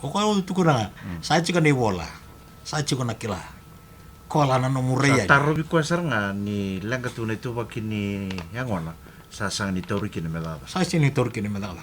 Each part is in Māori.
Koko tu kura sa chika ni bola sa chika na kila kola na no mureya Taro bi kuasar nga ni langa tu na tuba kini yangona sa sang ni tori kini melada. sa chini torki ni medala.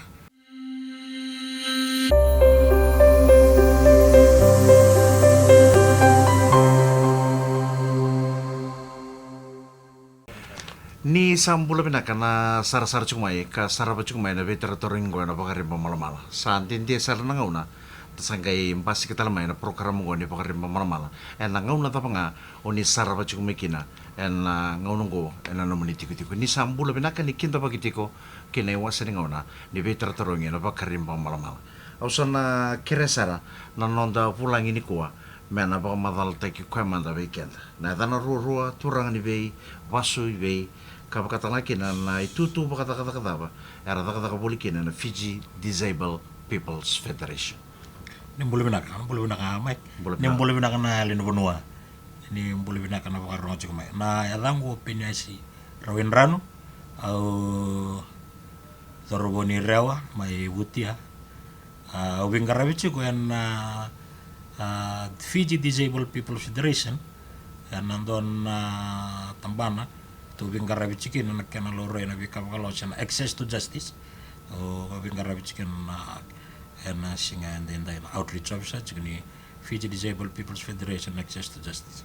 Ni sambula pinakana sara-sara cumai ka saraba cumai na vetra toringo na pakarimba malamala. Sa antindi sar na ngauna tasangay impasi kita lamay na program ngo ni pakarimba malamala. En ngauna tapanga oni saraba cumai kina en ngaununggo en nomoni tiko-tiko. Ni sambula pinaka ni kinta pagitiko kina iwasa ni ngauna ni vetra toringo na pakarimba malamala. Ausana kiresara na nonda pulang ini kuwa mena pa madal teki kwa manda weekend. Na dana rua turang ni vei wasu vei kapakatala kina na itutu pakata-kata ba era taka kina na Fiji Disabled People's Federation. Ni boleh binaka mai. Ni boleh binaka na lino bonua. Ni boleh binaka na pakarno chika mai. Na yadangu penyasi Rawindrano au Zoroboni Rewa mai butia. Ubingarabichi ko yan Fiji Disabled People's Federation yan nandun tambana tu Ubingarabichi kin na kena loro na bikapakalosan access to justice o Ubingarabichi kin na singa and then the outreach officer chikini Fiji Disabled People's Federation access to justice.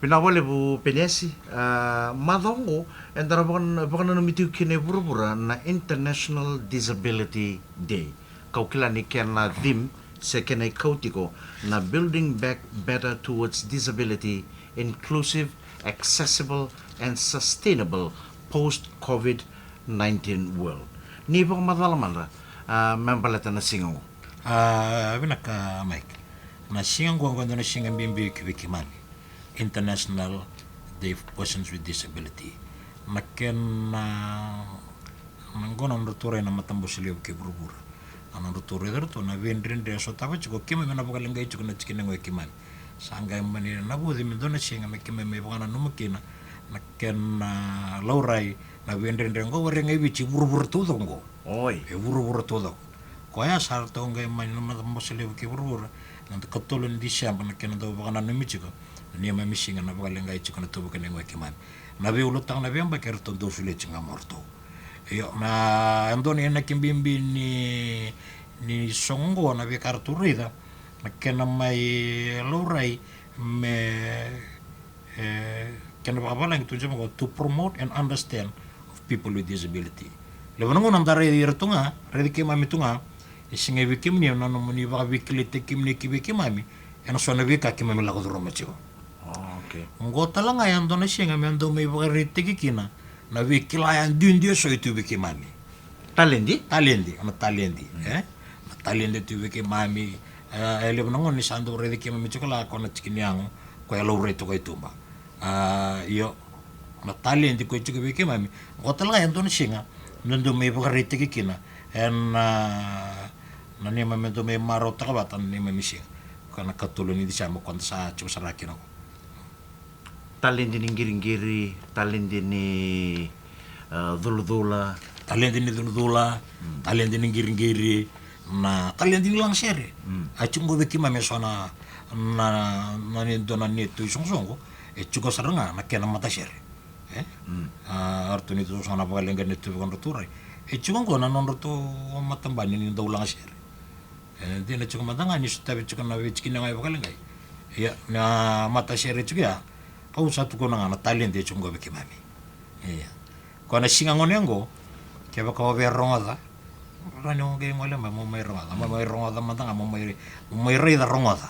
Pinawale bu penyesi madongo entara bukan nomitiu kine buru-bura na International Disability Day. Kau kila ni kena dim sekena kautiko na building back better towards disability, inclusive, accessible and sustainable post-COVID-19 world. Ni ba madalaman membalata na singaw? Binaka Mike. Na singang ko ang na singang bimbi kibikimani. International Day of Persons with Disability. Naken nanggonan ruture na matambos liyo kiburu-buru. Anong ruture to na vendrin de so tapa chiko kime na pagalinga chiko na chikin ngo kiman. Sangay mani na budi mi dona singa me kime me bana numakina. Naken laurai na vendrin de ngo warenga bichi buru-buru todo ngo. Oi, Buru-buru todo. Kaya sarto ngay mani na matambos liyo kiburu-buru. Nanti katulun di siya pa naken na bana numichiko. Ni ma misinga na pagalinga chiko na tubo kene ngo kiman. Nabi ulutang nabi ang bakir to do sulit nga morto. Iyo na andoni na kimbimbi ni songo na bi karturida na kena mai lorai me kena bakabala itu jama to promote and understand of people with disability. Lebanon nang dare irtunga redi kemami tunga isinga bikim ni na muni ba bikilite kimni kibikimami ena sona bika kimami la kodro macho. Okay. Ngota lang ayan do na singa mendo may bakarite kikina. Na wikilayan din dia so itu wiki mami. Talendi? Talendi, ama talendi, Na talendi tu wiki mami. Ele nongon ni sando redi ki mami chukala ko na chikinyang ko elo reto ko itumba. Yo na talendi ko chuki wiki mami. Ngotala yan don singa nando may bakarite kikina. Na ni mami do may maro takabatan ni mami singa. Kana katulong ni siya mo kwanta sa chusaraki no. Talendi ni giring-giri, talendi ni dula-dula. Talendi ni dula-dula, talendi ni giring-giri, na talendi ni lang sere. Acung go beki mame sona na ni dona ni tu song-song cuko saranga na kena mata sere. Artu ni tu sona pagalengan ni tu kon ruturai. Cuko go na non rutu matambani ni daulang sere. Di na cuko matanga ni sutabi cuko na wichkin ngai pagalengai. Ya na mata sere cuko ya. Kau satu ko na talent de chungo beki mami. Iya. Ko na singa ngonengo ke ba ko be rongoda. Rano ge ngole ma mo mai rongoda. Mo mai rongoda matanga mo mai rida rongoda.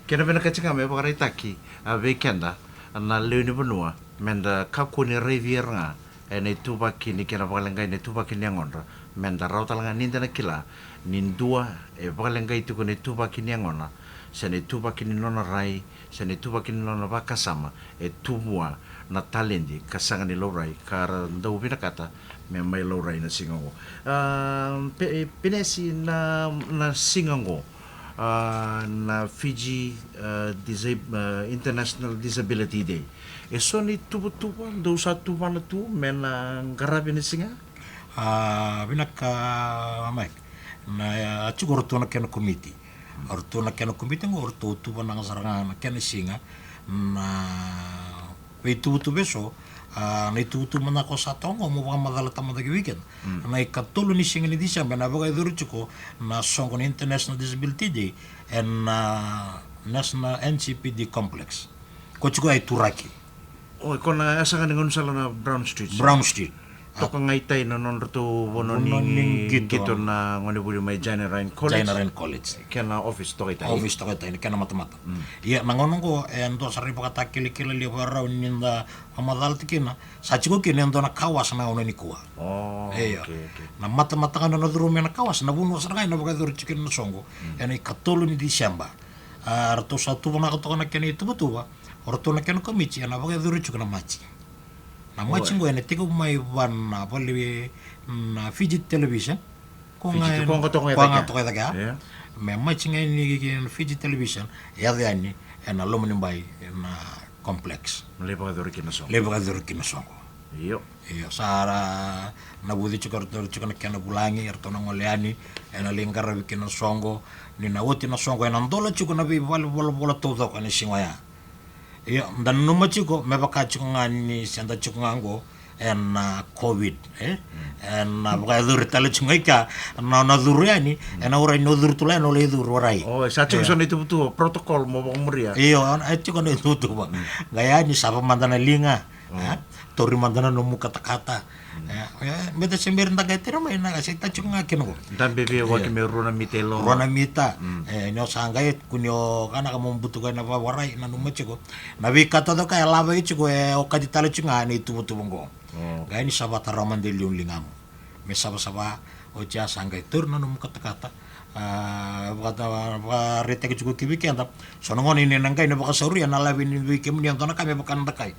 Kena bena kacang me bakar itaki a weekenda na leuni benua menda kapkuni rivier nga ene tuba kini kena bakalengai ne tuba kini ngonra menda rautalanga ninda na kila nindua bakalengai tu kone tuba kini ngona sene tuba kini nona rai sene tuba kini nona bakasama tumua na talendi kasanga ni lorai kara ndau bina kata me mai lorai na singango pinesi na singango na Fiji International Disability Day. Eso ni tubo do sa tuba na tu mena garabi ni singa. Binaka Mike. na chugo orto na kena committee orto na kena committee ngo orto tu banang saranga na kena singa na itu beso na itu mana ko sa tongo mo ba madala tama dagi weekend na ikatulu ni singa ni December na baga duru chuko na songo ni International Disability Day and National NCPD Complex ko chuko ay turaki kona asa ka ngon sala na Brown Street. To ka ngaytay na non to wono ni gito na ngoni buli may General College. Kana office to kita. Office to kita ini kana mata-mata. Iya nangon ko endo sari paka takili-kili li wara ninda amadal tikina. Sachigo kini endo na kawas na ono ni kuwa. Okay. Na mata-mata kana na duru na kawas na buno sarga na baga duru chikin na songo. Yani katolo ni December. Arto satu na ko na kini itu betul. Orto na kena komichi na baga duru chukuna machi. Na machi ngo ene tiko mai van na pali na Fiji television. Ko nga to ka. Me machi nga ni Fiji television ya yani ena lomani bai na complex. Le baga duru kina songo. Iyo sara na budi chukuna kena bulangi orto na ngoleani ena lingara kina songo ni na woti na songo ena ndola chukuna bi bola todo kana singwaya. Iya, dan numa chiko mebaka chiko ngani senda chiko ngango en COVID en baka dur tala chungaika na durani en ora no dur tula no le dur orai sa chiko son itu betul protokol mo muria iyo chiko no itu ba gaya ni sapa mandana linga tori mandana no mu kata-kata beta sember nda gaitero mai na kasi ta chunga kino dan bebe wa ke merona mitelo rona mita no sangai kunyo kana ka mombutuga na warai na nume chiko na vi kata do ka lava chiko o ka ditala chunga ni tu bongo gai ni sabata roman de liun lingam me saba o ja sangai turno no mu kata-kata kata rete ke chiko kibi kenda sonongon ini nangai ne baka sauri na lavi ni vi kemni antona kame bakan dakai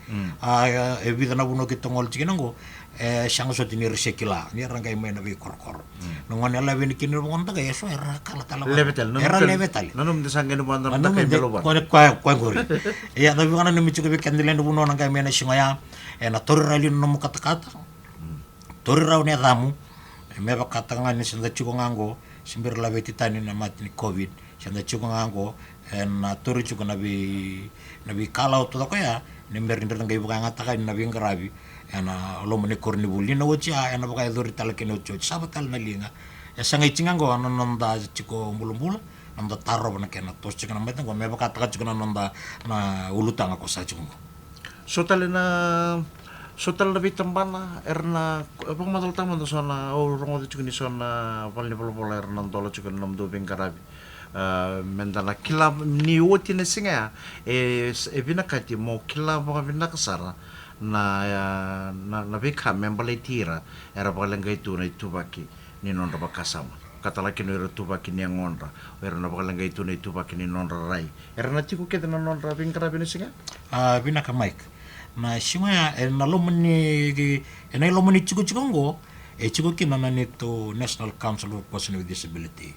e vida na buno kitongol chikinango siyang so tinir sekila ni rangai may nabi korkor nungon nila wini kinir mo nda kaya so era kala tala levetal nanum de sangen mo nda kay dalawa kwa gori ya nabi kana nimi chuko kandilen buno nangai may na singaya na torrali no mo katakata torraw ne damu me bakata nga ni senda chuko ngango simbir la betitani na matni COVID senda chuko ngango na torri chuko nabi kala to kaya nimber nangai buka ngata nabi ngarabi ana lo mene korni buli na wocha ana baka dori tal keno cho sabatal na linga ya sangai cingango ana nanda chiko mbulumbula nanda taro na kena tos chikana meta go me baka taka chikana nanda na ulutanga ko sa chungo sotal na bitambana erna apang matal tama to sona o rongo de chikini sona valni polo erna ndolo chikana namdo bengarabi mendana kila ni woti ne singa e vinakati mo kila baka vinakasara na bika membala tira era bakalenga itu na itubaki ni nonra bakasama katalaki no era tubaki ni ngonra era na bakalenga itu na itubaki ni nonra rai era na tiku kete na nonra bingkara binisiga binaka mike na shima na lomani na lomani chiku chikongo chiku kinana neto National Council of Persons with Disability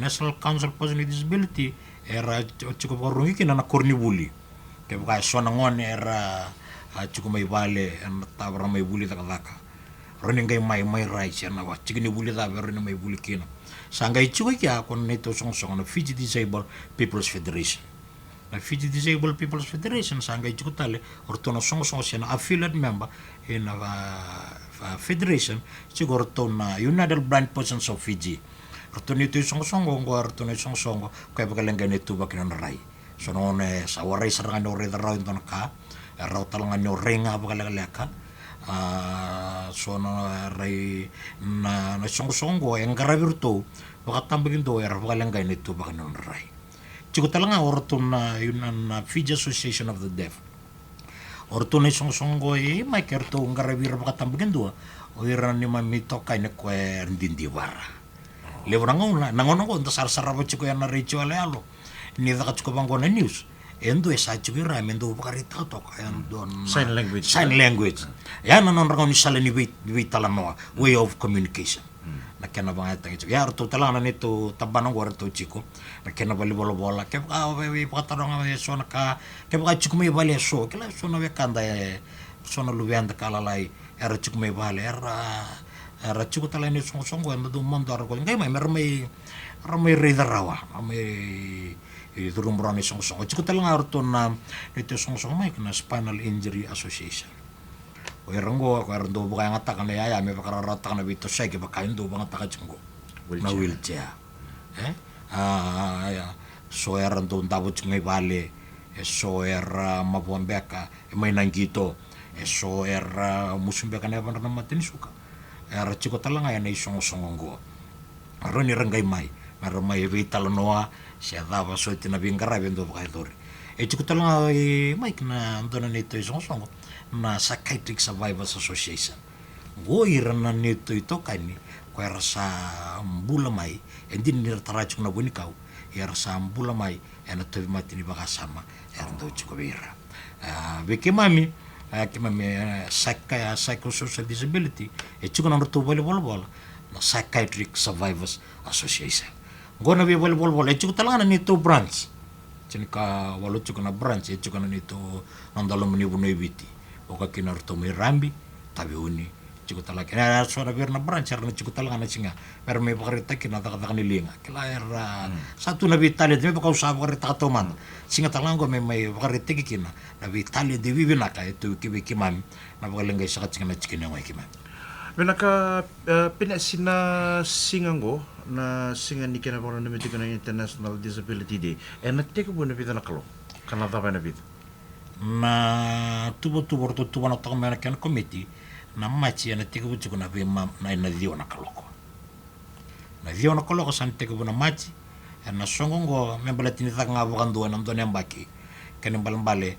National Council of Persons with Disability era chiku porungi kinana kornibuli ke baka sona ngone era chuko mai vale en tabra mai buli taka roni ngai mai rai na wa chikini buli da roni mai buli kina sangai chuko kya kon neto song na Fiji Disabled People's Federation na Fiji Disabled People's Federation sangai chuko tale ortono song na affiliate member in federation chuko ortona United Blind Persons of Fiji ortono itu song ngo ortono song kai bakalenga neto bakinan rai sonone sawarai serangan ore darau intona ka raw talangan nyo renga bakalalaka sono rai na songo yang karabirto baka tambagin do era bakalangay nito baka non rai chiko talanga orto na Fiji Association of the Deaf orto na songo mai kerto ngarabir baka tambagin do o era ni mamito kay na kwer ndindiwara lebrangona nangono ko sar-sarabo chiko yan na radio alo ni da chiko bango na news endo esa chukira mendo pakarita to kayan don sign language ya non rangon sala ni talano way of communication na kena bang atang ya to talana nito tabanong war to chiko na kena bali bola ke we patarong so na ka ke ba chiko me bali so kala so na we kanda so na lubianda kala lai era chiko me bali era era chuko tala ni song go ndo mondar ko ngai mai ramai ridarawa ramai durumbrani song chuko tala ngarto na ito song mai kana Spinal Injury Association o erango ko erando buka ngata kana ya me bakara rata kana bito sege baka ndo banga taka chungo na wheelchair ya so erando ndabo chungai vale so era mabuambeka mai nangito so era musumbeka na bana matini suka era chiko talanga ya nei songo aroni rangai mai maramai vital noa sia dava so tina bingara vendo bakaidori chiko talanga mai kana ndona nei to songo na Psychiatric Survivors Association go irana nei to itokani ko era sa mbula mai endin ni tarachuk na bunikau era sa mbula mai ena to matini bakasama ndo chiko bira bekemami psychosocial disability chiko na to volleyball na Psychiatric Survivors Association gona be volleyball chiko talanga ni to branch chinika walo chiko na branch chiko na ni to nandalo mni buno ibiti oka kinar to mirambi tabi uni chiko talaka na sora berna branch na chiko talanga na singa pero may pakarita kina taka ni linga kila era satu na vitale de baka usab pakarita to man singa talanga may pakarita kina na vitale de vivina ka ito kibiki man na pakalengay sa katsina chikina ngai kiman Benaka pinasina singango na singa ni kena bang na mitiko na International Disability Day. Enak teko bu na bida nakalo. Kanada ba na bida? Na tubo na tako mena kena committee na machi na teko bu chiko na bima na dio na kaloko. Na dio na kaloko san teko bu na machi na songongo membalatini tak ngabakando na ndo nembaki. Kena balambale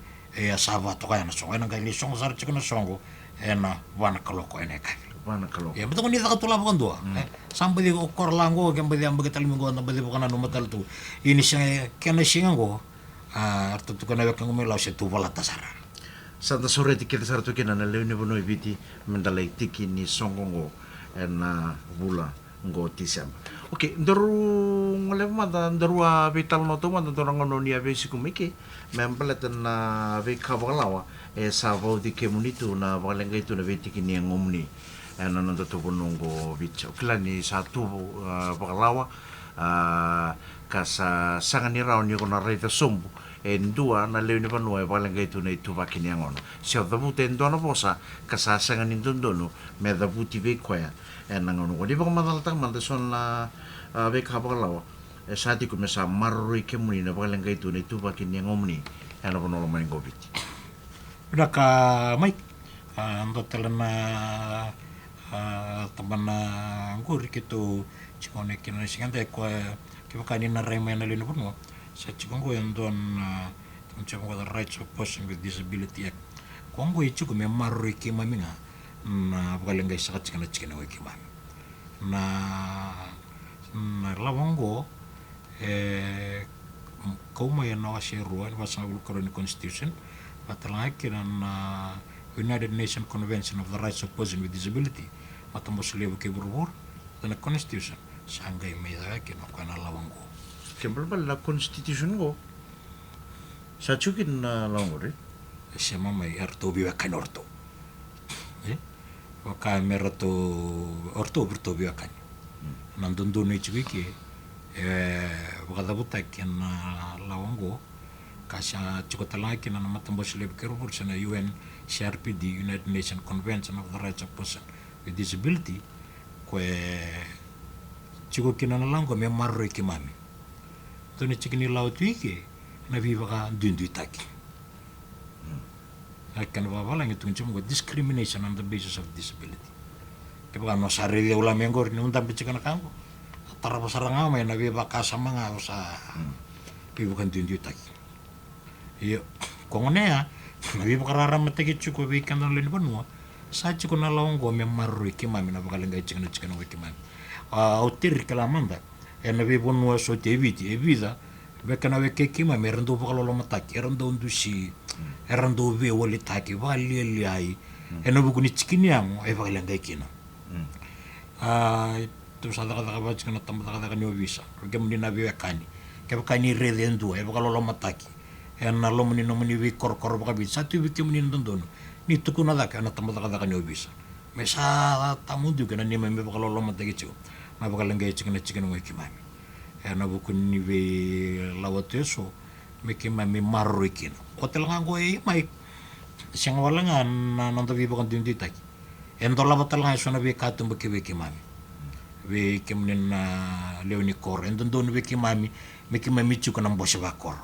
asava to kaya na songo na gali songo sar chiko na songo na wana kaloko ene kai. Ya betul ni tak tulap kan doa. Sampai di korlango yang beli ambil ketal minggu na beli bukan anu matal tu. Ini sih kena singango. Artu tu kena wakang melau setu bala tasara. Santa sore tiket sartu kena na leuni bono ibiti mendalai tiki ni songongo na bula ngo tisam. Oke, ndoru ngole mata ndoru vital no to mata dorang ngono ni ave sikumike. Mempelet na ve kabalawa savo di kemunitu na balenga itu na vetiki ni ngomni. Nando to pununggo bicho klani satu bakalawa kasa sangani raun yo na reta sombu dua na leuni panua paling itu na itu bakini angono sia dabu tendo na bosa kasa sangani dondono me dabu tibe kwaya nangono di bang madaltang manteson na beka bakalawa sati ku mesa marroi kemuni na paling itu na itu bakini ngomni ana ponolo main gobit udah ka Mike ando telena teman nguri gitu cikone kina singante ko kibakani na rema na lino puno sa cikongo endon tumchamo the rights of person with disability act kongo ichuko me marro ikima minga na bakalenga isa chikana wikima na lawongo kauma ya na washiru ni wasa ulkoroni constitution batalaki na United Nations Convention of the Rights of Persons with Disability matamos levo ke burubur na constitution sangay may da kino kana lawango kembal bal la constitution go sa chukin na lawango re siya may arto biwa kanorto waka merato orto burto biwa kan nandun ni chiki wakadabuta kina lawango kasha chukotalaki na matamos levo ke burubur sa na UN CRPD, United Nations Convention of the Rights of Persons with Disability, kwe chiko kinana lango me marro ikimami. Tuni chikini lau tuike na viva ka dundu itaki. Akan babalang itong chimo discrimination on the basis of disability. Kaya no sarili ulam yang ni undang pichikana kango. Tara pasaranga may na viva ka sa mga sa viva ka dundu itaki. Iyo, kung ano ya, nabi bakarara matagi chuko weekend na lino panua sa chuko na lawango me marro ikimami na bakalenga chikana wikimami autir kalamanda nabi bonua so evita bekana weke kimami rando bakalolo mataki rando ndusi rando be wali taki wali ai bukuni chikini amo bakalenga ikina tu sada kada chikana tamba kada ni obisa kemuni nabi wakani kebakani redendu bakalolo mataki na lomuni nomuni wi kor baka bisa tu wi kemuni ndondo ni tukuna da kana tamada kada kanyo bisa mesa tamu juga na ni mami bakal lo mata gitu na bakal ngai chicken ngai kimami na bukun ni be lawateso me kimami marrikin hotel ngango mai siang walangan na nanta bi bakal tinditai entola batal ngai sona be katum be kimami be kimnen na leoni kor enton don be kimami me kimami chuka na bosha bakor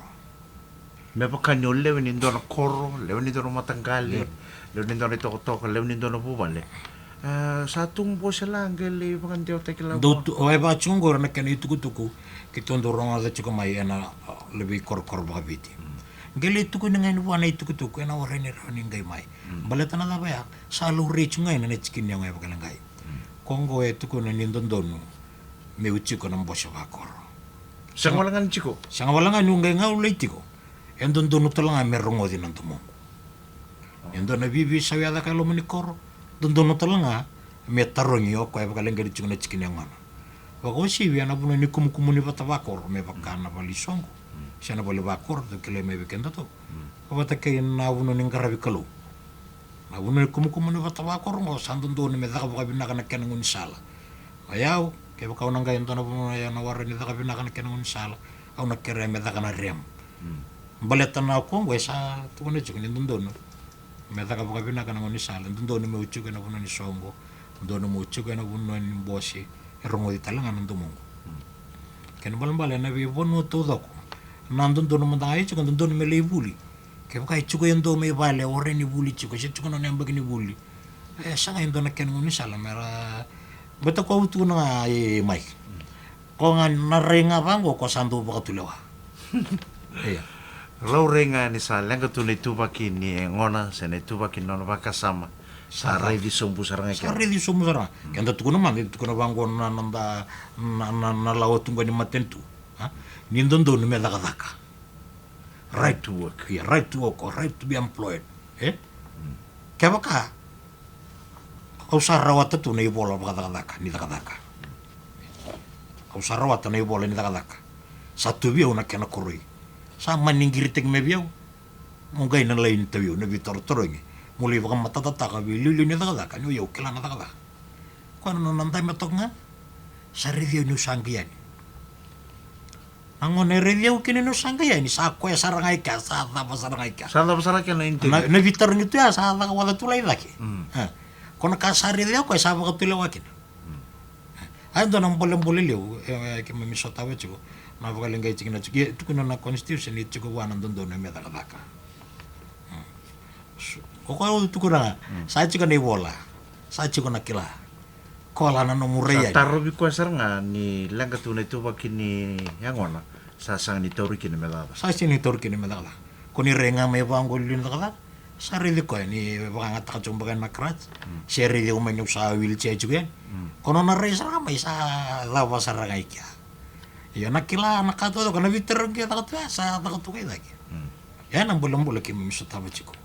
me pakanyo lewin dono koro lewin dono matanggali lewin dono toko lewin dono bubale satung bosha lang gele pakan dia tekila do o ba chungor na kan itu tuku kitondo ronga da chuka mai ana lebih kor ba biti gele tuku ngai nu wana itu tuku na orene rani ngai mai baletana da ba salu rich ngai na chikin yang ai bakal ngai kongo e tuku na nindondono me uchi ko na bosha bakor sangawalangan chiko sangawalangan ngai ngau leitiko endondono talanga merongo di nantumo endona bibi sawiada kalo menikor dondono talanga me tarongi o ko e bakal ngai chukuna chikin yang mana wako si wiana puno ni kumu ni bata bakor me bakana bali songo siana bali bakor to kele me weekend to bata ke na puno ni ngarabi kalu na puno ni kumu ni bata bakor ngo sandondo ni me daka baka binaka na kenang ni sala ayaw ke baka unang gayon to na puno ya na warani daka binaka na kenang ni sala au na kere me daka na rem baleta na ko ngo sa to na chukin dondono me daka baka binaka na ni sala dondono me uchu na puno ni songo dondono mo uchu na puno ni bosi rongo di talanga nandu mongo ken balambale na bi bonu to doko nandu dono manda ai chukan dono me le buli ke baka chuko yendo me vale ore ni buli chuko se chuko no nemba ni buli sanga yendo na ken ngoni sala mera beta ko utu na mai ko nga narenga bango ko sandu baka tulewa iya Raurenga ni sa lenga tuni tubaki ni ngona sene tubaki nono bakasama sarai di sombu saranga sare di somu sara kenda tukuno man tukuno bango na nanda na lawa tunga ni matentu ha nindondo ni me daka right to work yeah, right to work or right to be employed kaya baka au sarawata tu na ibola baka daka ni daka au sarawata na ibola ni daka satu biau na kena koroi sa maningiritek me biau mungai na lain tabiu na bitor torongi mulai baka matatata ka bi lulu ni daka ni yo kila na daka ko no nantai metok nga sa review ni sangkian angon review kini no sangkian sa ko ya sarangai ka sa apa sarangai ka sanda besar kan inti na bitor ni tu ya sa daka wala tulai lagi kono ka sa review ko sa baka tulai wakin ando nang boleh leu ke memisota we chuko na baka lengai chikina chuki tu kuno na constitution ni chuko wana dondo na me daka ko tu kura sa chuko na ibola sa chuko na kila kola na no mureya taruh bi ko saranga ni lenga tuni tubaki ni yangona sa sang ni toriki ni melaba sa sini torki ni medala koni renga me bango lin daka sa rede ko ni baka ngata ka chumba na krat si rede umenyo sa wheelchair chuko kono na resa mai sa lawa saranga ikya ya nakila nakato kana bitter ke takot sa takot kay lagi ya nang bulang ki misota ba chiko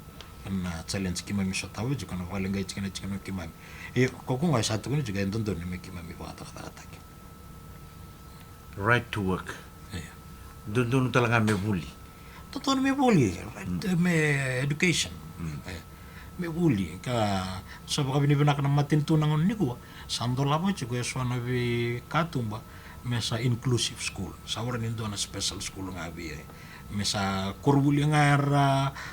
na challenge ki misota ba chiko na paling gay chikana ki mami ko nga sa to ni juga dondo ni ki mami ba takot right to work doon talaga me bully totoo me bully right me education me bully ka sa baka binibinak na matintunan ni ko sandola ba chiko so na bi katumba mesa inclusive school sa oran indo na special school nga bi mesa kurbuli nga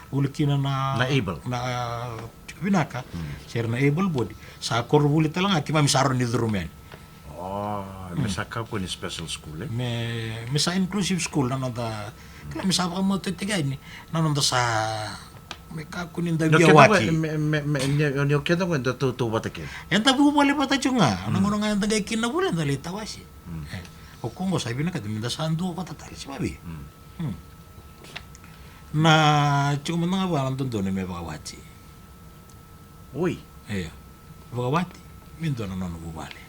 ulikina na able na binaka share na able body sa kurbuli talaga kima misaron ni drumen mesa ka ko ni special school mesa inclusive school na nanda kaya mesa ka mo titigay ni nanda sa me ka kunin da biawaki yo kedo ko ndo to batake enta bu bole pata chunga nangono nga enta gay kinabulan dali tawasi o kongo sabi na kadimi da sandu ko tatali si babi na cuma nga ba nandun doon may bakawati uy bakawati mindo na nono bubali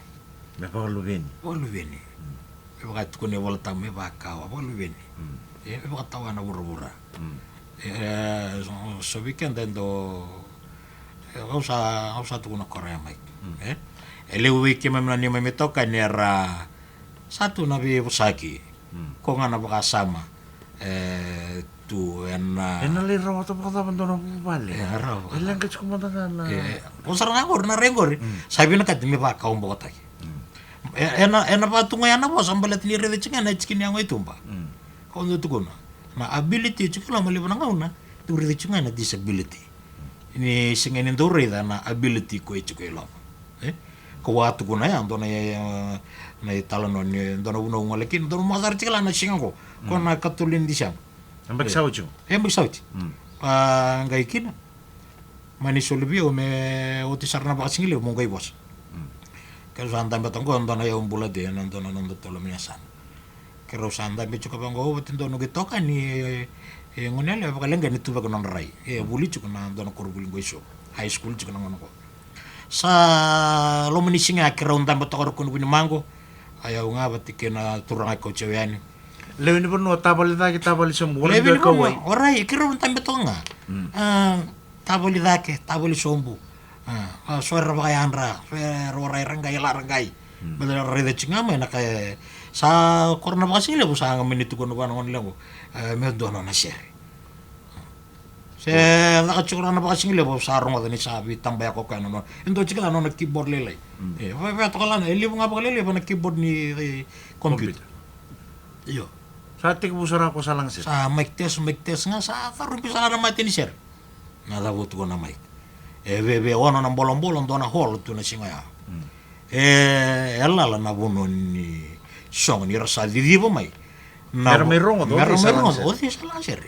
me pakalubeni me bakati ko ne wala tam me bakawa pakalubeni me bakatawa na bura so weekend endo kausa tu na korea mai elewi ke memang ni memetoka ni satu nabi busaki ko nga na bakasama tu ena Enali rawa to pakata pantono bubale. rawa Ilang ka chukuma tangana. usar ngor na rengor sabi na kat mi ba kaum bota ena pa tunga yana bo sambalat ni rede chinga na chikin yang itu ba kondo tu kono na ability chukula mali bana ngauna tu rede chinga na disability ini singen ndore da na ability ko chukelo ko watu kuna ya ndona ya na talano ni ndona uno ngalekin ndona mazar chikala na shingo kona katulin disang Ambak sauju. Embek sauti. Ngai kina. Mani solubi o me oti sarna bakasingile mo ngai bos. Kero santa betongo ndona ya umbula de ndona ndo tolo minasan. Kero santa be chuka bango oti ndono gitoka ni ngonele bakalenga ni tuba konon rai. Buli chuka na ndona korbuli ngoiso. High school chuka ngono ko. Sa lo menisinga kero ndamba tokor kun buni mango. Aya unga batikena turanga ko chewani. Lewin pun no tabali da kita bali sombu. Levi ko orai kiro tambe tonga. Tabali dake, tabali sombu. Suara bayandra, suara orai rangai la rangai. Bela rede cingama na kay sa korna bakasi le busa ngam itu kono bana on lego. Me dono na share. Se la chukura na bakasi le busa rongo ni sabi tambaya ko kano no. Endo chikala no na keyboard lele. Va to kala eli bunga bakale le na keyboard ni computer. Iyo. Sati ko busara ko salang sir. Sa mic test nga sa tarum bisa na mati ni sir. Na dapat ko na mic. Bebe ono na bolong-bolong do na hall tu na singa ya. Ella la na bono ni song ni rasa di bo mai. Merong do di salang sir.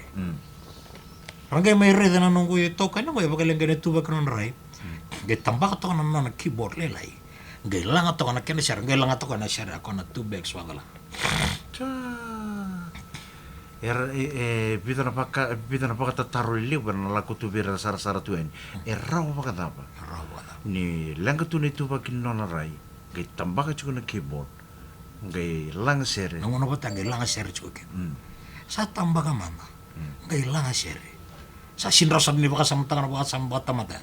Rangai mai rede na nunggu toka na mai bakal ngene tu bakron rai. Ge tambak to na keyboard le lai. Ge langa to na kene sir, ge langa to na sir ako na two bags wagala. Bidana paka taruh liu karena laku tu bira sara tuen. Rawa paka apa? Rawa. Ni langka tu ni tu paki nona rai. Gai tambah ka na keyboard. Gai lang sere. Nangono bata gai langa sere cukup. Sa tambah ka mana? Gai langa sere. Sa sinrasa ni baka samtang na baka sambata mata.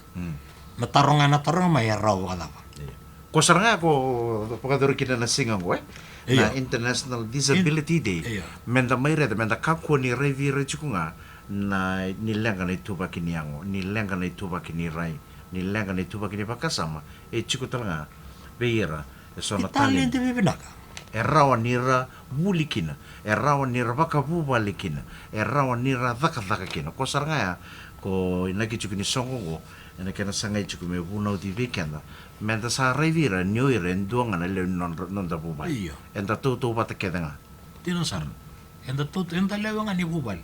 Natarongan mai rawa ka apa? Kosar nga ako paka duru kita na singang ko na International Disability Day. Menda mai reda menda kakwa ni revi rechukunga na nilenga na ituba kiniango, nilenga na ituba kinirai, nilenga na ituba kinipakasama. Chuku talanga beira so na Italian de bibinaka. Erawa nira bulikina, erawa nira baka bubalikina, erawa nira dhaka kina. Kosar nga ya ko inaki chukini songo ko ena kena sangai chukume bunau di weekend. Menta sa revira nyoire nduanga na le non da bubai. Iya. Enta tu bata kedanga. Tino sar. Enda lewanga ni bubal.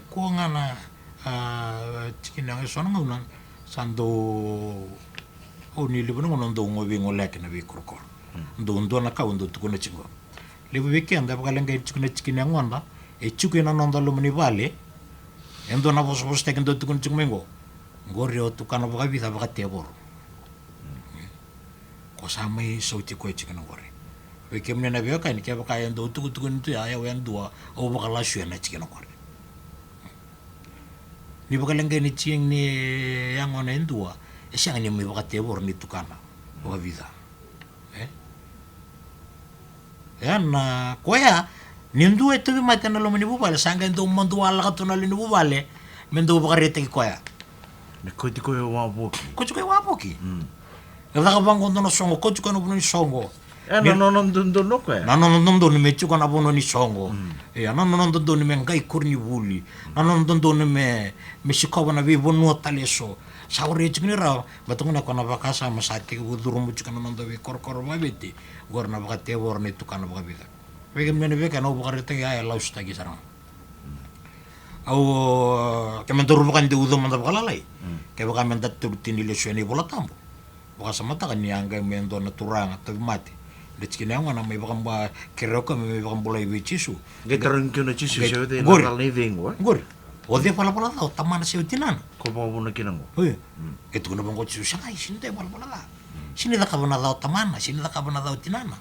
Ko nga na chikinang sona nga sando o ni libu ngono ndo ngobi ngolek na bi kurkor. Ndo na ka ndo tukuna chingo. Lebu weekend da bakalenga chikuna chikinang wanda chukina nonda lumni vale. Endo na bos tek ndo tukun chingmengo. Ngorio tukana baka bisa baka tebor. Ko samai sauti ko chikana gore. Wekem ne na beo kan ke baka endo tukun tu ya wen dua o baka la shue na chikana gore. Ni baka lenga ni ching ni yang ona endua. Siang ni mi baka tebor ni tukana. Baka bisa. Na koya nindu itu mata na lo mani bubale sanga ndo mandu ala katuna li bubale mendo baka rete koya. Ko yo waboki. Ko chuko waboki. Kada ka bango no songo ko chuko no ni songo. No ko. No ni me chuko na bono ni songo. No ni me ngai kurni buli. No ni me shikova na vivo no taleso. Sauri chuko ni ra batungo na kona bakasa masati ko durumu chuko no ndo vi korkor babeti. Gorna baka tewor ni tukana baka bika. Wege mene beka no baka rete ya lausta gi sarang. Au kementur bukan di udom manda bakalalai. Kaya baka menda turutin nila siya ni bola tambo. Baka sa mata kan niyangga mendo na turang at mati. Let's kinawa na may bakang ba kero ka may bakang bola iwi chisu. Getaron kyo na chisu siya de Gori. na living wa. Gori. O de pala daw tama na siya tinan. Ko mo na kinango. Hoy. Ito ko na bang ko chisu siya ay sinde pala da. Sinida ka ba na daw taman na sinida ka ba na daw tinana.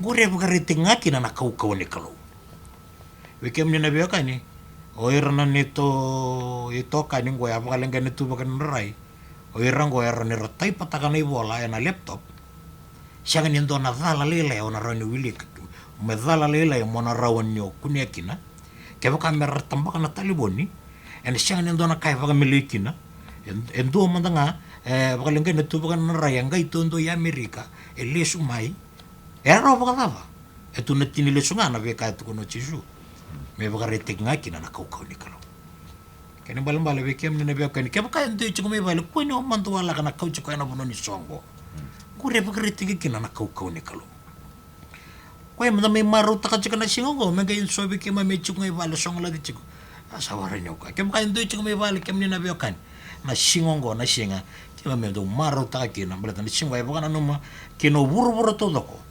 Gori baka ritinga kina na kaukaw ni kalau. Wikem ni na biya ka ni. Oiran nito ito kaning goya bakalang ganito bakan rai. Oiran goya ran rotai patakan ni bola na laptop. Siya ganin do na dala lele o na ran wili. Me dala lele mo na rawan nyo kunyakina. kaya baka merar tambak na taliboni en siya nga nendo na kaya baka milikina en do man nga baka lengay na tu baka na rayanga ito ndo ya Amerika lesu mai era baka lava etu na tinilesu nga na beka tu kono chisu me baka retek nga kina na kau ni kalau kaya balang-bala beka ni na beka ni kaya baka endo chiko me bala ko no man to wala kana kau chiko na bono ni songo kure baka retek kina na kau ni kalau kaya manda may maruta ka chika na singongo may gayon sobi kaya may chiko may bala songo la di chiko asawaran niyo ka kaya baka endo chiko may bala kaya ni na beka na singongo na singa kaya may do maruta ka kina balata na singo ay baka na numa kino buru-buru todo ko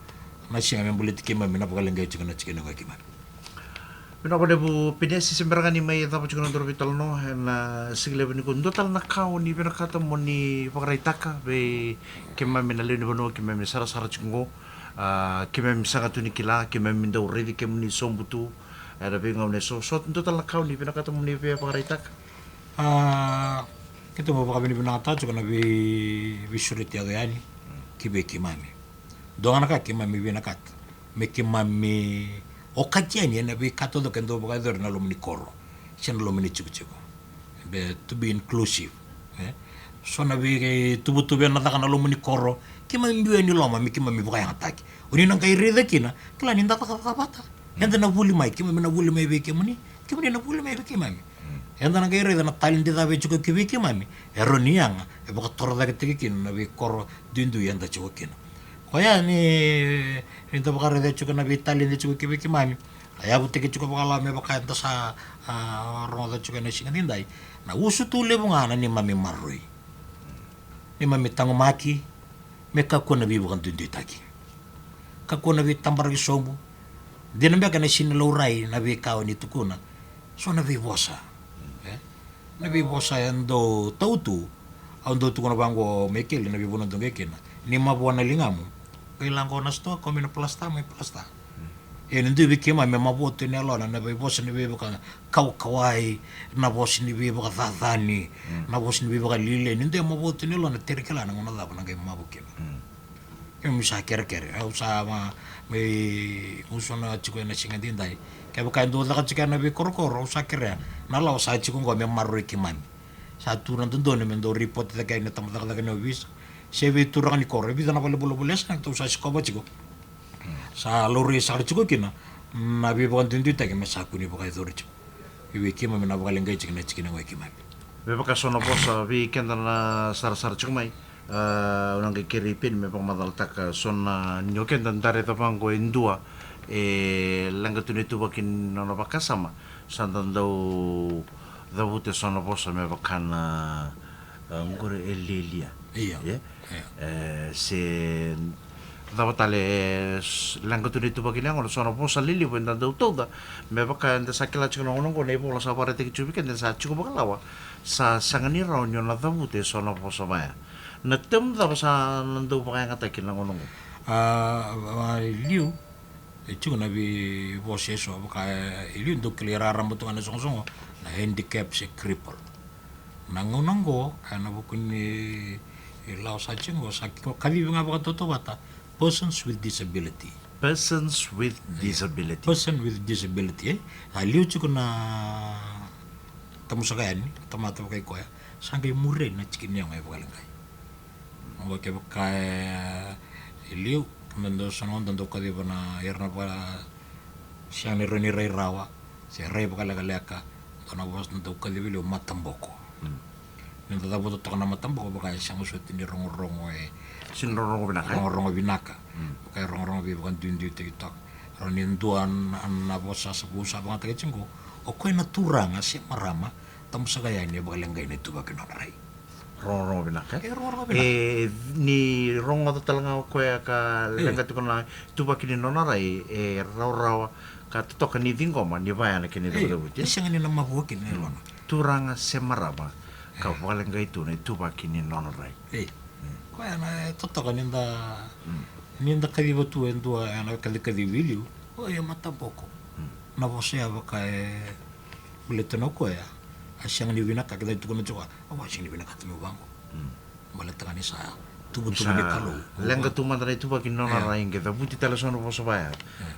na singa may bulit kaya may napakalinggay chiko na chika na kaya Pino ko debu pinesi sembarangan ni may tapos ko nandoro vital no na sigle ni kun total na kao ni pinakata mo ni pagaraitaka be kema minalo ni bono kema mi sara chingo kema mi sanga tu ni kila kema mi ndo ready kema ni sombutu ada be ngau ne so total na kao ni pinakata mo ni pagaraitaka kita mo baka binibinata chuka na bisuriti agayani kibe kimami doang ka kimami binakat me kimami okatiani na be kato do kendo baka dor na lumni koro siya na lumni chiku be to be inclusive so na be tubu na taka na lumni koro kimami biwa ni loma mi kimami baka yang ataki uni nang kay rida kina kila ninda taka bata yanda na buli mai kimami na buli mai be kimani na buli mai be kimami yanda na kay rida na talin dita be chuka kibe kimami eroniang baka torda ketiki kina na be koro dundu yanda chuka kina kaya ni rinta baka rida chuka na be talin di chuka kibe kimami kaya butiki chuka baka lame baka yanda sa ronda chuka na singa ninday na usu tule bunga na ni mami marui ni mami tangumaki me kakua na be bukan dundu itaki kakua na be tambaragi sombu dinambe ka na sinalaurai na be kao ni tukuna so na be bosa na be bosa ando tautu ando tukuna bango mekeli na be bunan tungekina ni mabuana lingamu kailang ko na sto ko mina plasta may plasta ndio be kema me maboto ni alona na be bosa ni be baka kawai na bosa ni be baka thathani na bosa ni be baka lile ndio maboto ni alona terkela na ngona daba na kay mabukela kaya misa kere au sa me usona chiko na singa dindai kaya baka ndo la chika na be korokoro sa kere na la sa chiko ngo me marro kimami sa turan tundo ne mendo report ta kay na tamata ka na bis sebe turang ni kore bi na pala bulo-bules na to sa skoba chiko sa lori sa chiko kina na be baka tindu ta ke mesa kuni baka dori chiko ibe kimami na baka lengai chiko na chikina ngo kimami be baka sono bosa bi kenda na sar chuk mai unang kikiripin me pangmadaltak sona nyoken dan dare tapang ko indua langga tunito bakin nono bakasama sandan daw dabute sono bosa me bakan ngure elilia iya se dabatale langga tunito bakin ang sono bosa lili when dan daw toda me bakan da sakila chino ngono ko nebo la sabare te chubiken dan sa chuko bakalawa sa sangani raw nyo na dabute sono bosa maya natem da sa nando pa kaya ngata kinang onong liu itu na bi bose so baka liu ndo klira rambutu ana song na handicap se cripple nangonongo kana bukun ni lao sa chingo sa kabi nga baka toto bata persons with disability person with disability liu chuko na tamusakayan tamata kay koya sangay mure na chikin niya ngay bakalangay Oke kaya iliu mendo sonon tanto kadi bana yerna pa siang ni roni rai rawa si rai bakala kaleka kana bos tanto kadi bilo matamboko nendo tabo to kana matamboko baka siang usut ni rongo sin rongo binaka kaya rongo bi bukan dundu tiktok roni nduan na bosa sabusa banga tagachingo o koy naturanga si marama tamu sagaya ni bakalengay ni tuba kinorai rongo binaka ni rongo to talanga ko ka langa to na tuba kini nonarai raw ka to ka ni dingoma ni baya na kini do buti siang ni na mabukin ni lona turanga semarama ka walanga itu ni tuba kini nonarai ko na to ka ninda kadi botu endo ana kadi video o ya mata boko na bosea baka buleto ko ya asyang ni binaka kita itu kono coba asyang ni binaka tumi bango malata ni sa tubu ni kalo lenga tuman tara itu bakin nona raing kita buti tala sono poso baya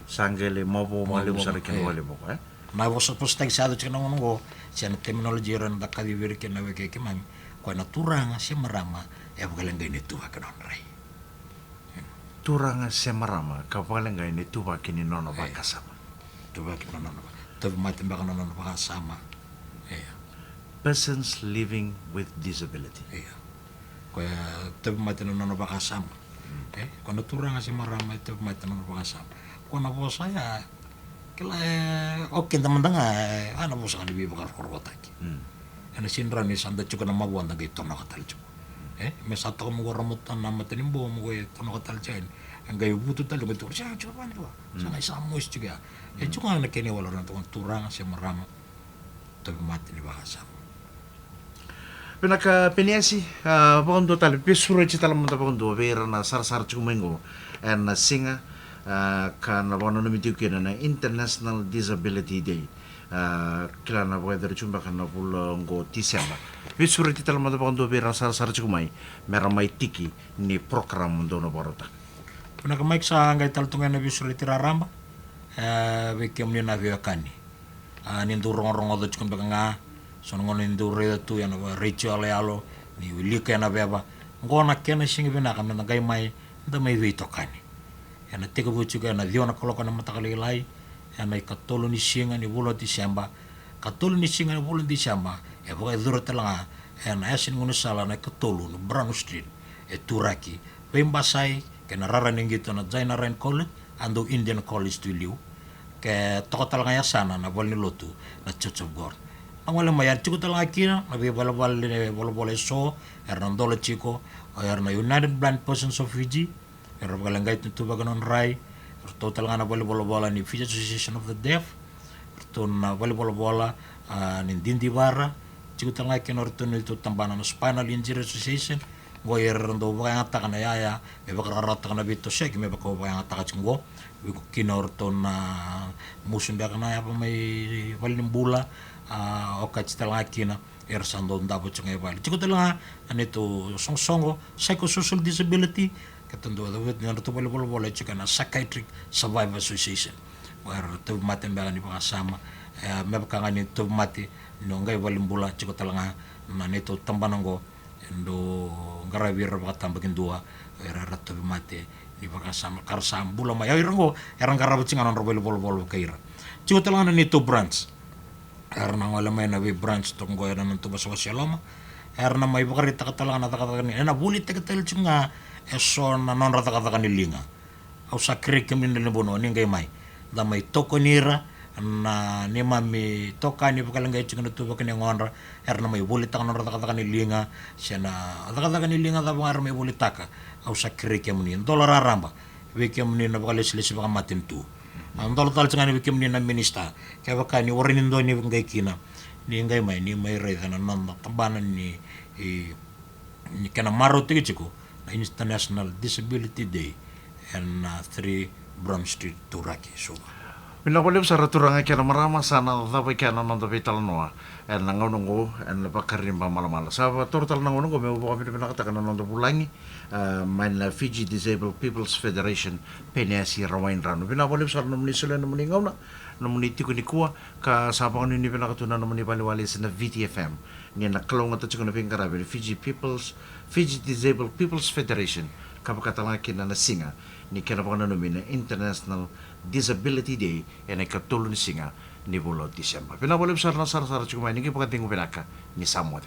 sangele mobo male usara kin wale boko na vosa postag sa ato chikana ngo siya na terminology ran da kadivir ke na weke ke mami ko na turanga siya marama pagalanggay ni tuwa kanon ray Turanga siya marama kapalangay ni tuwa kini nono bakasama. tuwa kinono tuwa matin baka nono bakasama Persons living with disability. Kaya tuwa matin nono bakasama ko na turanga siya marama tuwa matin nono bakasama ko na po saya kila oke teman-teman ana po sa kanibig bakar korotaki ana sinra ni sanda chuka na mawanda gay tono katal chuka mesata ko mo ramutan na matanimbo mo gay tono katal chain ang gay buto talo gay tur siya chuka pan diba sa ngay sa mo chuka chuka na kini wala ran to turang siya marama tabi mati ni bakasa Pinaka piniasi pakondo tali pisuro ci talam ta pakondo vera na sar chumengo and na singa kan wano namitiw kina na International Disability Day kila na pwede chumba kan na pulong go Disemba pisuro ci talam ta pakondo vera sar chumay meron may tiki ni program do no borota Punaka maik sa ngay taltungan na visual tiraramba wikim ni na viakani nindu rong-rong odo chukun baka nga sonongon nindu reda tu yana ritual yalo ni wilika yana beba ngona kena singi bina kami na gay mai da mai vitokani yana tika bucu yana diona koloko na matakali lai yana katolo ni singa ni bulo Disemba katolo ni singa ni bulo Disemba boka duro talanga yana asin ngunusala na katolo no Brown Street turaki pembasai kena rara ninggito na Jaina Rain College ando Indian College tu liu ke toko talanga ya sana na bol ni lotu na Church of God ang wala mayar chiko talanga kina na bala bola so Hernando Chico na United Blind Persons of Fiji balangay tu baganon rai to talanga na bola ni Fiji Association of the Deaf to na bola ni Dindi Barra chiko talanga kina to nito tambana na Spinal Injury Association goyer ndo baka ngata kana yaya me baka rata kana bito shek me baka baka ngata ka chingo biko kinor to na musun baka na ya pa may walin bula o ka chitala kina sando ndabo chunga bali chiko tala anito songo psychosocial disability katando da wet na to bola chika na Psychiatric Survivor Association where to mate baka ni baka sama me baka ngani to mate no ngai walin bula chiko tala na nito tambanango ndo ngarawir baka tambakin dua era rato mate di baka sama karsam bula ma irango erang karabu cinganon robel bol kaira ciu telana ni to branch erna ngala mai na branch to ngo era nanto baso sialama erna mai baka rita katalana takatakan ni na bulit tekatel cinga eso na non rata katakan ni linga au sakre kemin ni bono ni ngai mai da mai tokonira na ni mami toka ni pakalanggay chingano tu bakani ngonra erna may bulit taka nora taka ni linga siya na taka ni linga da bangar may bulit taka au sakri kya muni dolar aramba wiki muni na bakalis baka matin tu ang dolar tal chingani wiki muni na minista kaya baka ni warin indo ni ngay kina ni ngay may rey na nanda tambanan ni kana maro tiki chiko na International Disability Day and 3 Brown Street Turaki so Pinakulim sa raturanga kaya marama sana dapat kaya nang dapat noa en nangonongo en pakarin pa malamala sa total nangonongo may ubo kami pinakatakan nang bulangi man Fiji Disabled People's Federation penesi rawain rano pinakulim sa namni sila namni ngaw na namni tiko ni kuwa ka sabang ni pinakatuna namni paliwali sa na VTFM ni nakalong at tsaka na pingkarabi Fiji Disabled People's Federation kapakatalaki na nasinga ni kinapang nanumin na International Disability Day yan ay katulong singa ni Bulo Disemba. Pinabalib sa nasar-sar chukumay ni kipakating pinaka ni Samuel.